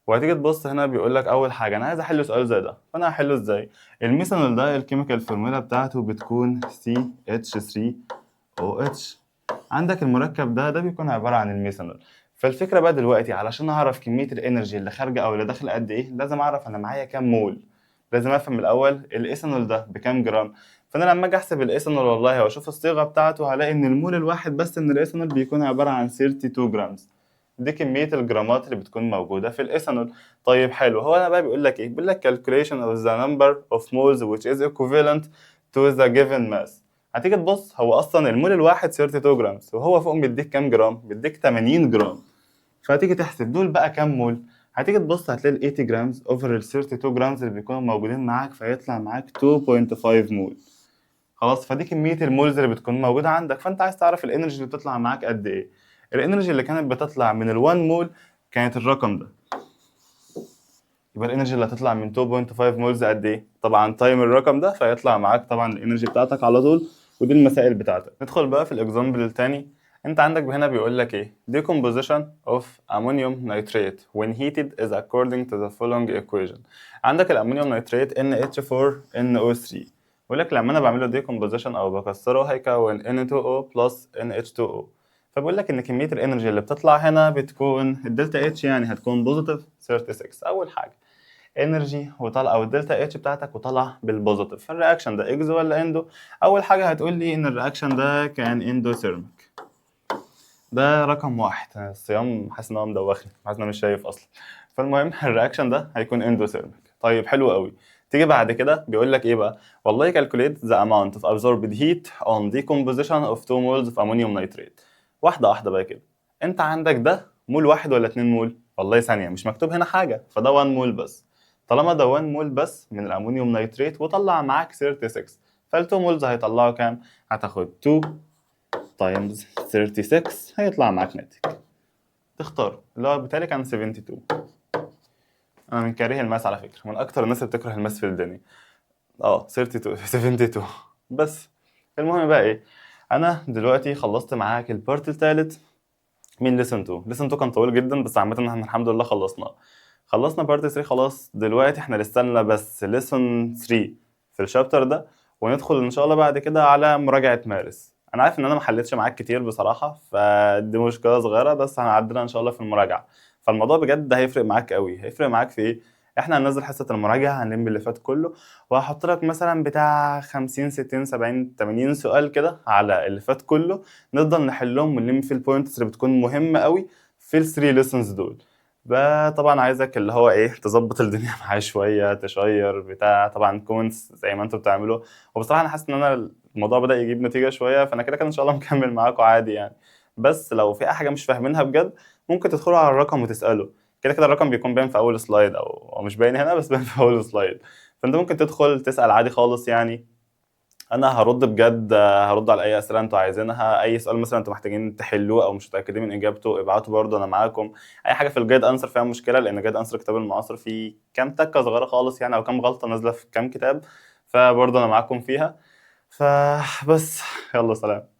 وهتيجي تبص هنا بيقول لك اول حاجه انا عايز احل سؤال زي ده، فانا هحله ازاي؟ الميثانول ده الكيميكال فورمولا بتاعته بتكون CH3OH. عندك المركب ده بيكون عباره عن الميثانول. فالفكره بقى دلوقتي علشان اعرف كميه الانرجي اللي خارجه او اللي داخله قد ايه، لازم اعرف انا معايا كام مول. لازم افهم الاول الايثانول ده بكام جرام. فانا لما اجي احسب الايثانول والله واشوف الصيغه بتاعته هلاقي ان المول الواحد بس من الايثانول بيكون عباره عن 32 جرامز. دي كميه الجرامات اللي بتكون موجوده في الايثانول. طيب حلو، هو انا بقى بيقول لك ايه؟ بيقول لك calculation of the number of moles which is equivalent to the given mass. هتيجي تبص هو اصلا المول الواحد 32 جرامز، وهو فوق بيديك كام جرام؟ بيديك 80 جرام. فهتيجي تحسب دول بقى كام مول. هتيجي تبص هتلاقي ال 80 جرامز اوفر ال 32 جرامز اللي بيكونوا موجودين معاك، فيطلع معاك 2.5 مول. خلاص، فدي كميه المولز اللي بتكون موجوده عندك. فانت عايز تعرف الانرجي اللي بتطلع معاك قد ايه. الانرجي اللي كانت بتطلع من ال 1 مول كانت الرقم ده. يبقى الانرجي اللي هتطلع من 2.5 مولز قد ايه؟ طبعا تايم الرقم ده فيطلع معاك طبعا الانرجي بتاعتك على طول. ودي المسائل بتاعتك. ندخل بقى في الاكزامبل الثاني. انت عندك هنا بيقول لك ايه decomposition of ammonium nitrate when heated is according to the following equation. عندك الامونيوم نيتريت NH4NO3، بيقول لك لما انا بعمله decomposition او بكسره هيكون N2O plus NH2O. فبقول لك ان كميه الانرجي اللي بتطلع هنا بتكون الدلتا اتش يعني هتكون بوزيتيف 36. اول حاجه انرجي وطلع او الدلتا اتش بتاعتك وطلع بالبوزيتيف، الرياكشن ده اكزو ولا اندو؟ اول حاجه هتقول لي ان الرياكشن ده كان اندوثيرميك، ده رقم واحد. الصيام حاسس ان هو مدوخني، حاسس ان انا مش شايف اصلا. فالمهم الرياكشن ده هيكون اندوثيرميك. طيب حلو قوي. تيجي بعد كده بيقول لك ايه بقى؟ والله calculate the amount of absorbed heat on decomposition of 2 moles of ammonium nitrate. واحده واحده بقى كده. انت عندك ده مول واحد ولا 2 مول؟ والله ثانيه مش مكتوب هنا حاجه، فده 1 مول بس. طالما ده 1 مول بس من الامونيوم نيتريت وطلع معاك 36، فال 2 مولز هيطلعوا كام؟ هتاخد 2 تايمز 36 هيطلع معاك ناتج. تختار اللي هو بالتالي كان 72. انا من كاره الماس على فكره، من اكتر الناس اللي بتكره الماس في الدنيا. 32 72 بس. المهم بقى ايه، انا دلوقتي خلصت معاك البارت الثالث من ليسن 2. ليسن 2 كان طويل جدا بس عامه احنا الحمد لله خلصناه. خلصنا بارت 3 خلاص، دلوقتي احنا لسه لنا بس ليسن 3 في الشابتر ده، وندخل ان شاء الله بعد كده على مراجعه مارس. انا عارف ان انا ما حليتش معاك كتير بصراحه، فدي مشكله صغيره بس هنعدلها ان شاء الله في المراجعه. فالموضوع بجد هيفرق معاك قوي. هيفرق معاك في ايه؟ احنا هننزل حصه المراجعه هنلم اللي فات كله، وهحط لك مثلا بتاع 50 60 70 80 سؤال كده على اللي فات كله، نفضل نحلهم ونلم في البوينتس اللي بتكون مهمه قوي في الثري ليسنز دول. بقى طبعا عايزك اللي هو ايه تظبط الدنيا معايا شويه، تشير بتاع طبعا كومنتس زي ما انتوا بتعملوا. وبصراحه انا حاسس ان انا الموضوع بدأ يجيب نتيجه شويه، فانا كده كده ان شاء الله مكمل معاكم عادي يعني. بس لو في اي حاجه مش فاهمينها بجد ممكن تدخلوا على الرقم وتسالوا. كده كده الرقم بيكون باين في اول سلايد، او مش باين هنا بس باين في اول سلايد. فانت ممكن تدخل تسال عادي خالص يعني. انا هرد بجد، هرد على اي اسئله انتوا عايزينها. اي سؤال مثلا انتوا محتاجين تحلوه او مش متاكدين من اجابته ابعتوا برضه انا معاكم. اي حاجه في الجايد انسر فيها مشكله، لان جايد انسر كتاب المعاصر فيه كام تكه صغيره خالص يعني، او كام غلطه نازله في كام كتاب، فبرضه انا معاكم فيها. فبس يلا سلام.